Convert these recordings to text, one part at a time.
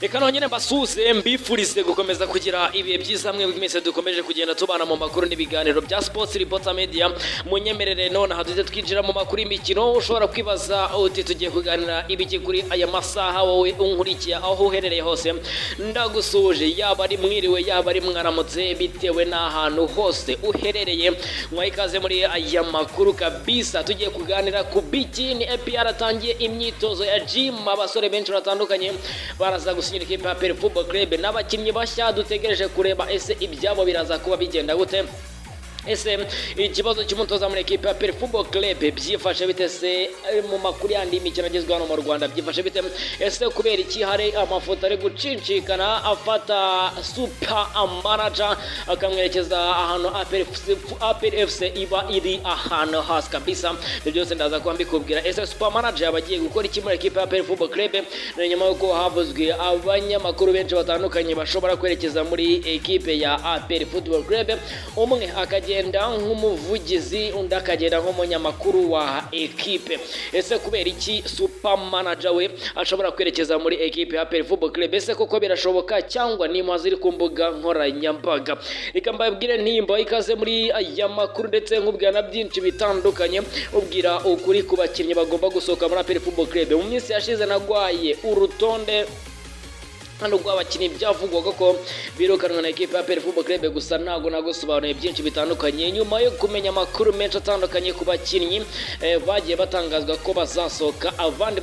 Reka nongere mbasuze mbifurize gukomeza kugira ibihe byiza mwe mwese dukomeje kugenda tubana mu makuru n'ibiganiro bya Sports Reporter Media. Munyemerere none haduze twinjira mu makuru y'imikino. Ushobora kwibaza uti tugiye kuganira ibiki kuri aya masaha, wowe unkurikiye aho uherereye hose ndagusuje, yaba ari mwiriwe yaba ari mwaramutse, bitewe n'ahantu hose uherereye. Mwayikaze muri aya makuru kabisa. Tugiye kuganira ku biki ni APR atangiye imyitozo ya gym, abasore benshi batandukanye baraza gusinyira ikipe ya APR Football Club n'abakinnyi bashya. Dutegereje kureba ese ibyabo biraza kuba bigenda gute, ese ikibazo cy'umutoza muri ekipe ya APR Football Club byifashe bite, se mu makuru yandi y'imikino agezweho hano mu Rwanda byifashe bite, ese kubera iki hari amafoto ari gucincikana afata super manager akamwerekeza ahantu APR FC iba iri ahantu hasi kabisa. Ibyo byose ndaza kuba mbikubwira. Ese super manager yabagiye gukora iki muri ekipe ya APR Football Club? Na nyuma yuko havuzwe abanyamakuru benshi batandukanye bashobora kwerekeza muri ekipe ya APR Football Club, umwe akagenda nk'umuvugizi undi akagenda nk'umunyamakuru wa ekipe. Ese kubera iki super manager we ashobora kwerekeza muri ekipe ya APR Football Club? Ese koko birashoboka cyangwa ni impuha ku mbuga nkoranyambaga? Reka mbabwire ntimba ikaze muri aya makuru ndetse nkubwira na byinshi bitandukanye, ubwira ukuri ku bakinnyi bagomba gusohoka muri APR Football Club. Mu minsi yashize nagwaye urutonde hano rw'abakinnyi byavugwaga ko birukanwa na ekipe ya APR Football Club, gusa ntago nagusobanuye byinshi bitandukanye nyuma yo kumenya amakuru menshi atandukanye ku bakinnyi bagiye batangazwa ko bazasohoka, abandi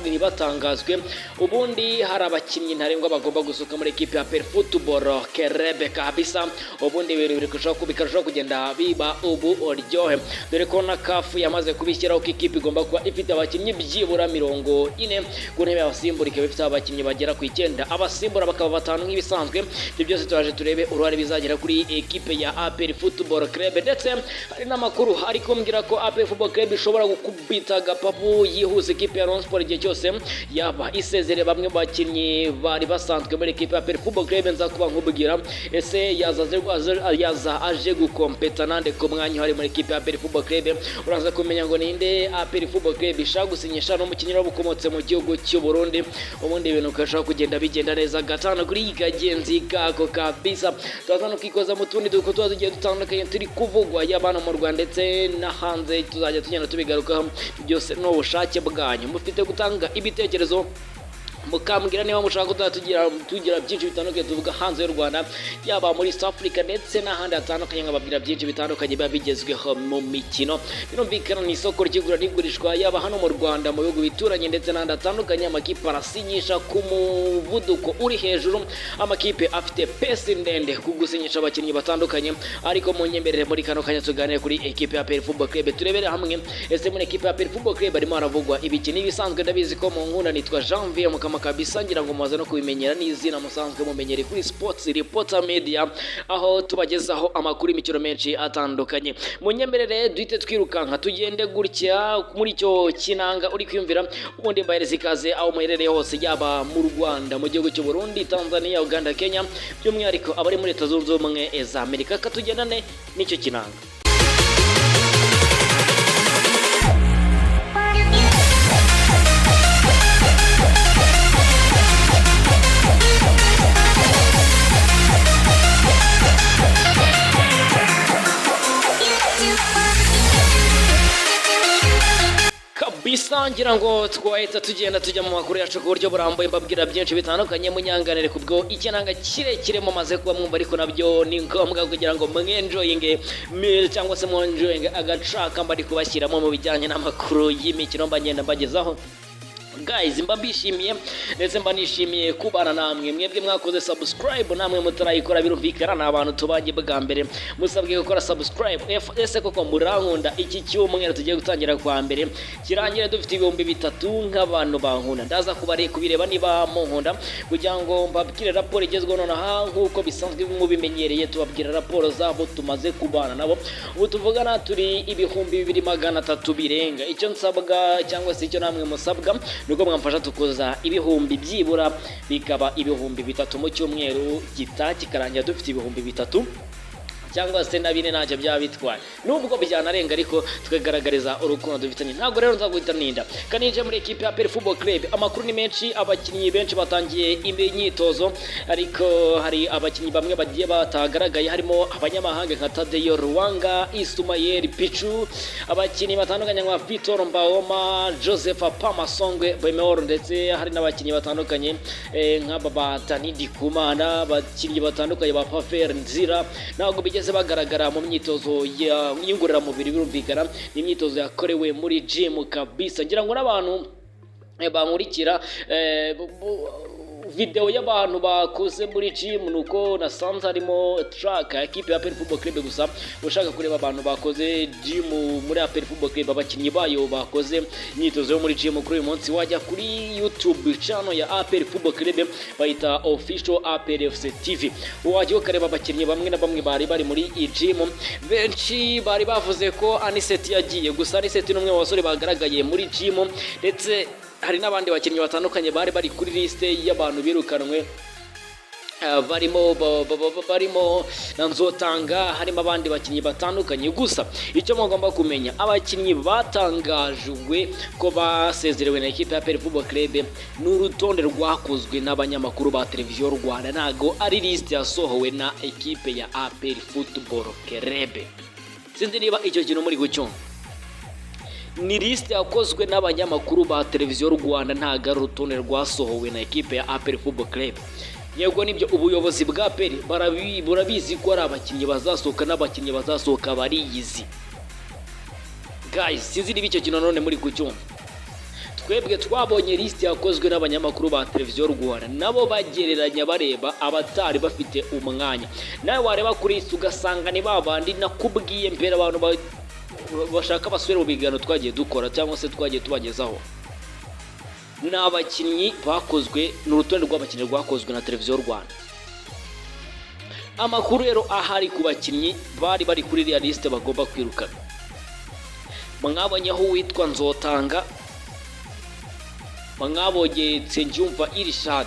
ntibatangazwe. Ubundi hari abakinnyi ntarengwa bagomba gusohoka muri ekipe ya APR Football Club kabisa. Ubundi ibintu bikarushaho kugenda biba ubu uryohe, dore ko na CAF yamaze kubishyiraho ko ikipe igomba kuba ifite abakinnyi byibura 40 ku ntebe y'abasimbura, ikaba ifite abakinnyi bagera ku 9, abasimbura bakaba 5 nk'ibisanzwe. Ibyo byose turaje turebe uruhare bizagera kuri ekipe ya APR Football Club. Ndetse hari n'amakuru ari kumbwira ko APR Football Club ishobora gukubita gapapu yihuse ekipe ya Rayon Sports igihe cyose yaba isezere bamwe bakinnyi bari basanzwe muri ekipe ya APR Football Club. Nza kuba nkubwira ese yaza aje gukompeta nande ku mwanya hari muri ekipe ya APR Football Club. Uraza kumenya ngo ninde APR Football Club ishaka gusinyisha n'umukinnyi wabukomotse mu gihugu cy'u Burundi. Ubundi ibintu kugenda bigenda neza gatano kuri kagenzi kako kabisa. Tuzana kwikoza mu tundi duko tugiye dutandukanye turi kuvugwa y'abana mu Rwanda ndetse na hanze, tuzajya tugenda tubigarukaho. Byose no bushake bwanyu, mufite gutanga ibitekerezo mukambwira niba mushaka tugira byinshi bitandukanye tuvuga hanze y'u Rwanda, yaba muri South Africa ndetse n'ahandi hatandukanye, nkababwira byinshi bitandukanye biba bigezweho mu mikino. Birumvikana ni isoko ry'igura n'igurishwa yaba hano mu Rwanda, mu bihugu bituranye ndetse n'ahandi hatandukanye. Amakipe arasinyisha ku muvuduko uri hejuru, amakipe afite pesi ndende ku gusinyisha abakinnyi batandukanye. Ariko mu nyemerere muri kano kanya tuganire kuri ekipe ya APR Football Club, turebere hamwe ese muri ekipe ya APR Football Club barimo haravugwa ibiki bisanzwe. Ndabizi ko mu nkunda nitwa Janvier mukama kabisa, ngira ngo mumaze no kubimenyera n'izina musanzwe mumenyere kuri Sports Reporter Media, aho tubagezaho amakuru y'imikino menshi atandukanye. Munyemerere duhite twirukanka tugende gutya muri cyo kinanga uri kwiyumvira, ubundi mbahereza ikaze aho muherereye hose, yaba mu Rwanda, mu gihugu cy'u Burundi, Tanzania, Uganda, Kenya, by'umwihariko abari muri Leta Zunze Ubumwe za Amerika. Katugendane n'icyo kinanga. Bisangira ngo twahita tugenda tujya mu makuru yacu ku buryo burambuye, mbabwira byinshi bitandukanye. Munyanganire kubwo ikinanga kirekire mumaze kuba mwumva, ariko nabyo ni ngombwa kugira ngo mwenjoyinge cyangwa se mwenjoyinge agacaka mbari kubashyiramo mu bijyanye n'amakuru y'imikino mbagenda mbagezaho. Guys, mbabishimiye ndetse mbanishimiye kubana namwe. Mwebwe mwakoze subscribe, namwe mutarayikora birumvikana n'abantu tubanye bwa mbere, musabwe gukora subscribe. Ese koko murankunda? Iki cyumweru tugiye gutangira kwa mbere kirangira dufite 3000 nk'abantu bankunda. Ndaza kubireba niba munkunda kugira ngo mbabwire raporo igezweho nonaha nk'uko bisanzwe mubimenyereye. Tubabwira raporo zabo tumaze kubana nabo. Ubu tuvugana turi 2300 birenga. Icyo nsabwa cyangwa se icyo namwe musabwa nuko mwamfasha tukoza ibihumbi byibura bikaba ibihumbi 3 mu cyumweru kikarangira dufite ibihumbi 3 cyangwa se na bine ntacyo byaba bitwaye nubwo byanarenga ariko tukagaragariza urukundo dufitanye. Ntabwo rero nzaguhita ninda kanije muri equipe ya APR Football Club. Amakuru ni menshi, abakinnyi benshi batangiye imyitozo ariko hari abakinnyi bamwe bagiye batagaragaye, harimo abanyamahanga nka Tadeyo Ruwanga, Isumayel Pichu, abakinnyi batandukanye nka Vitor Mbaoma, Joseph Pamasongwe Bemor, ndetse hari n'abakinnyi batandukanye nka Baba Tani Dikumana, abakinnyi batandukanye ba Pafer Nzira ntabwo bigeze bagaragara mu myitozo y'ingorora mubiri. Birumvikana ni imyitozo yakorewe muri gym kabisa. Ngira ngo n'abantu bankurikira video y'abantu bakoze muri gym nuko nasanze harimo track ya equipe ya APR Football Club. Gusa ushaka kureba abantu bakoze gym muri APR Football Club, abakinnyi bayo bakoze imyitozo yo muri gym kuri uyu munsi, wajya kuri YouTube channel ya APR Football Club bayita Official APR FC TV, wajya ukareba abakinnyi bamwe na bamwe bari muri gym. Benshi bari bavuze ko Aniseti yagiye, gusa Aniseti n'umwe mu basore bagaragaye muri gym, ndetse hari n'abandi bakinnyi batandukanye bari kuri liste y'abantu birukanwe, barimo Nzotanga, harimo abandi bakinnyi batandukanye. Gusa icyo mugomba kumenya, abakinnyi batangajwe ko basezerewe na equipe ya APR Football Club n'urutonde rwakozwe n'abanyamakuru ba televiziyo Rwanda, ntago ari liste yasohowe na equipe ya APR Football Club. Sinzi niba icyo kintu muri gucyumva. Ni liste yakozwe n'abanyamakuru ba televiziyo Rwanda, ntago ari urutonde rwasohowe na equipe ya APR Football Club. Yego nibyo ubuyobozi bwa APR burabizi ko ari abakinnyi bazasohoka n'abakinnyi bazasohoka bariyizi. Guys, sinzi niba icyo kintu none muri kucyumva. Twebwe twabonye liste yakozwe n'abanyamakuru ba televiziyo Rwanda, nabo bagereranya bareba abatari bafite umwanya. Nawe wareba kuri liste ugasanga ni babandi nakubwiye mbere, abantu bashaka basubira mu biganiro twagiye dukora cyangwa se twagiye tubagezaho. N'abakinnyi bakozwe n'urutonde rw'abakinnyi rwakozwe na televiziyo Rwanda. Amakuru rero ahari ku bakinnyi bari kuri iriya liste bagomba kwirukana, mwabonyeho witwa Nzotanga, mwabonye Nsengiyumva Irishad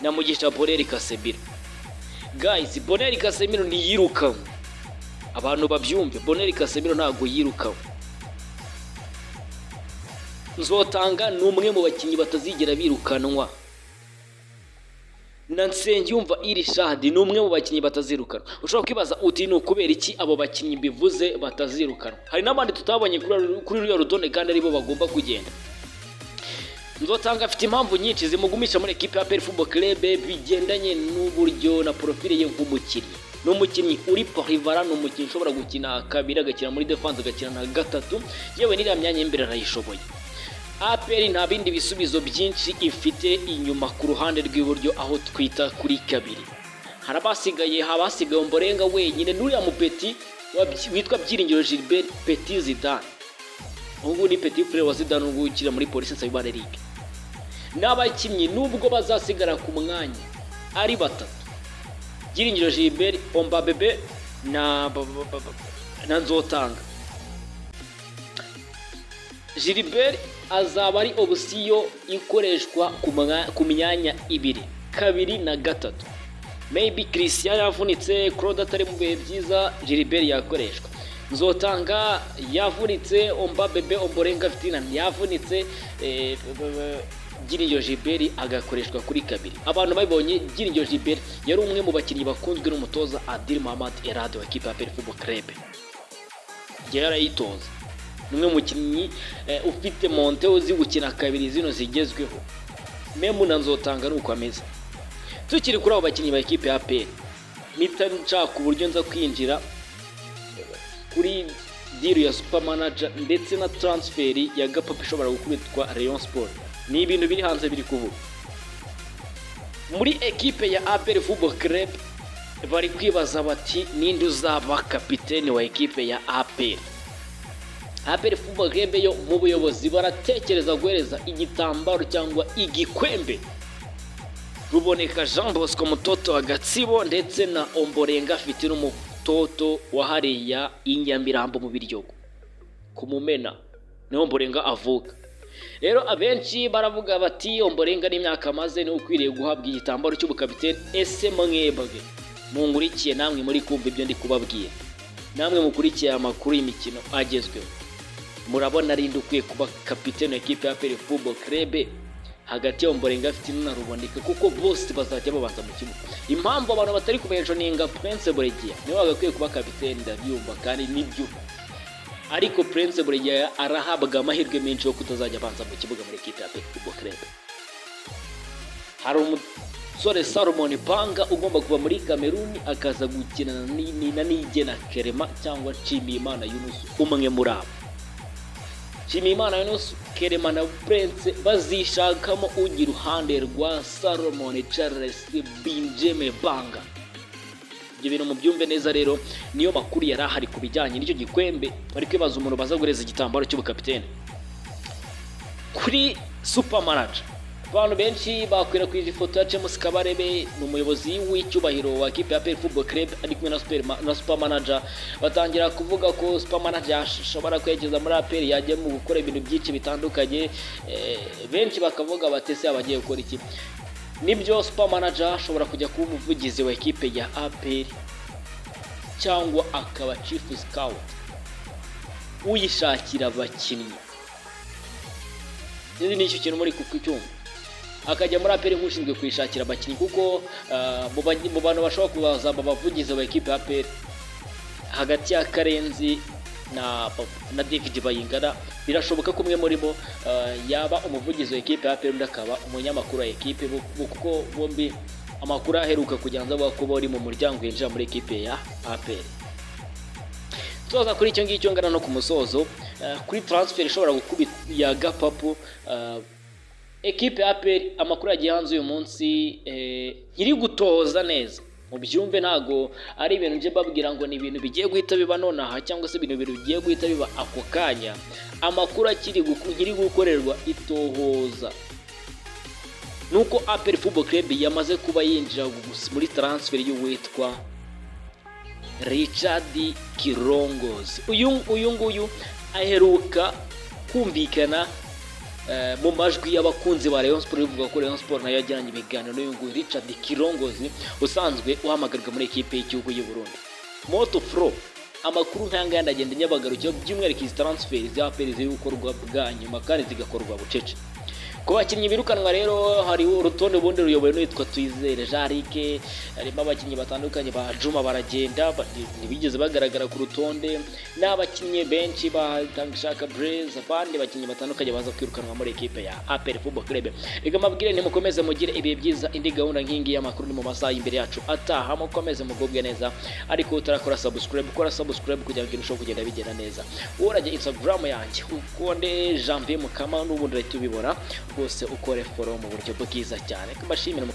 na Mugisha Bonheur Kasebiro. Guys, Bonheur Kasebiro ntiyirukanwe, abantu babyumve. Bonheur Kasebiro ntago yirukanwe. Nzotanga ni umwe mu bakinnyi batazigera birukanwa, na Nsengiyumva Irishad ni umwe mu bakinnyi batazirukanwa. Ushobora kwibaza uti ni ukubera iki abo bakinnyi bivuze batazirukanwa? Hari n'abandi tutabonye kuri ruriya rutonde kandi aribo bagomba kugenda. Nzotanga afite impamvu nyinshi zimugumisha muri equipe ya APR Football Club, bigendanye n'uburyo na profile ye nk'umukinnyi. Ni umukinnyi uri polyvalent, ni umukinnyi ushobora gukina kabiri, agakina muri defense, agakina na gatatu, yewe n'iriya myanya y'imbere arayishoboye. APR nta bindi bisubizo byinshi ifite inyuma ku ruhande rw'iburyo, aho twita kuri kabiri. Habasigaye Ombolenga wenyine n'uriya mupeti witwa Byiringiro Gilbert Petit Zidane. Ubu ni Petit Frere wa Zidane ukira muri Police Nsabimana League. N'abakinnyi nubwo bazasigara ku mwanya ari batatu, Byiringiro Gilbert, Ombabebe na Nzotanga. Gilbert azaba ari option ikoreshwa ku myanya ibiri, kabiri na gatatu. Maybe Christian yavunitse, Claude atari mu bihe byiza, Gilbert yakoreshwa. Nzotanga yavunitse, Ombabebe, Ombolenga Fitina yavunitse, Byiringiro Gilbert agakoreshwa kuri kabiri. Abantu babonye Byiringiro Gilbert yari umwe mu bakinnyi bakunzwe n'umutoza Adil Mohamed Erad wa equipe ya APR Football Club. Yarayitoza. Numwe mu mukinnyi ufite monte uzi gukina kabiri zino zigezweho. Memu na Nzotanga nuko ameze. Tukiri kuri abo bakinnyi ba equipe ya APR, nita nshaka uburyo nza kwinjira kuri deal ya super manager ndetse na transfer ya Gapapa ishobora gukubitwa Rayon Sport. Ni ibintu biri hanze biri kuvuga. Muri equipe ya APR Football Club bari kwibaza bati ninde uzaba kapiteni wa equipe ya APR. APR Football Club yo mu buyobozi baratekereza guhereza igitambaro cyangwa igikwembe Ruboneka Jean Bosco Mutoto wa Gatsibo ndetse na Ombolenga afite n'umutoto wa hariya Inyamirambo mu Biryogo ku Mumena niho Ombolenga avuka. rero abenshi baravuga bati Ombolenga n'imyaka amaze ni ukwiriye guhabwa igitambaro cy'ubukapiteni. Ese mwebwe mungurikiye namwe muri kumva ibyo ndi kubabwira, namwe mukurikiye amakuru y'imikino agezweho, murabona ari ukwiye kuba kapiteni w'ikipe ya APR Football Club hagati ya Ombolenga afite na Ruboneka, kuko bose bazajya babanza mu kibuga. Impamvu abantu batari kumentioninga Prince Buregeya niwe wagakwiye kuba kapiteni ndabyumva kandi nibyo, ariko Prince Buregeya arahabwa amahirwe menshi yo kutazajya abanza mu kibuga muri equipe ya APR Football Club. Hari umusore Salomon Panga ugomba kuva muri Cameroon akaza gukina na Nigena Kerema cyangwa Nshimiyimana Yunus, umwe muri abo. Nshimiyimana Yunus, Kerema na Prince bazishakamo ugira uruhande rwa Salomon Charles Benjamin Banga. Ibyo bintu mubyumve neza rero, niyo makuru yari ahari ku bijyanye n'icyo gikwembe. Bari kwibaza umuntu baza gureza igitambaro cy'ubukapiteni kuri super manager. Abantu benshi bakwirakwije ifoto ya James Kabarebe, ni umuyobozi w'icyubahiro wa kipe ya APR Football Club ari kumwe na super manager. Batangira kuvuga ko super manager ashobora kwegeza muri APR yajya mu gukora ibintu byinshi bitandukanye. Benshi bakavuga batese abagiye gukora iki. Nibyo, super manager ashobora kujya kuba umuvugizi wa ekipe ya APR cyangwa akaba chief scout uyishakira abakinnyi. Ni icyo kintu muri kucyumva, akajya muri APR nk'ushinzwe kwishakira abakinnyi, kuko mu bantu bashobora kubaza abavugizi wa ekipe ya APR hagati ya Karenzi na David Bayingana, birashoboka ko umwe muri bo yaba umuvugizi wa ekipe ya APR undi akaba umunyamakuru wa ekipe, kuko bombi amakuru aheruka kuganza bavuga ko bari mu muryango yinjira muri ekipe ya APR. Tuzaza kuri icyo ngicyo ngana no ku musozo kuri transfer ishobora gukubita ya Gapapu. Ekipe ya APR amakuru yagiye hanze uyu munsi iri gutoza neza. Mu byumve ntago ari ibintu nje babwira ngo ni ibintu bigiye guhita biba nonaha cyangwa se ibintu bigiye guhita biba ako kanya. Amakuru akiri gukorerwa itohoza nuko APR Football Club yamaze kuba yinjira muri transfer y'uwitwa Richard Kirongozi. Uyu nguyu aheruka kumvikana mu majwi y'abakunzi ba Rayon Sport bivuga ko Rayon Sport nayo yajyanye ibiganiro n'uyu nguyu Richard Kirongozi usanzwe uhamagarwa muri ekipe y'igihugu y'u Burundi. Moto Fro amakuru nk'aya ndagenda nyabagarukira by'umwihariko izi transfer za APR ziri gukorwa bwa nyuma kandi zigakorwa bucece. Ku bakinnyi birukanwa rero hari urutonde ubundi ruyoboye n'uwitwa Twizere Jarike, harimo abakinnyi batandukanye ba Juma baragenda ntibigeze bagaragara ku rutonde, n'abakinnyi benshi batangishaka Blaze, abandi bakinnyi batandukanye baza kwirukanwa muri ekipe ya APR Football Club. Reka mabwire ntimukomeze mugire ibihe byiza, indi gahunda nk'ingi y'amakuru ni mu masaha imbere yacu ataha, mukomeze mugubwe neza, ariko utarakora subscribe kugira ngo irusheho kugenda bigenda neza. Urajya Instagram yanjye ukonde Janvier Mukama n'ubundi rero tubibona bose ukore follow mu buryo bwiza cyane. Kubashimira mu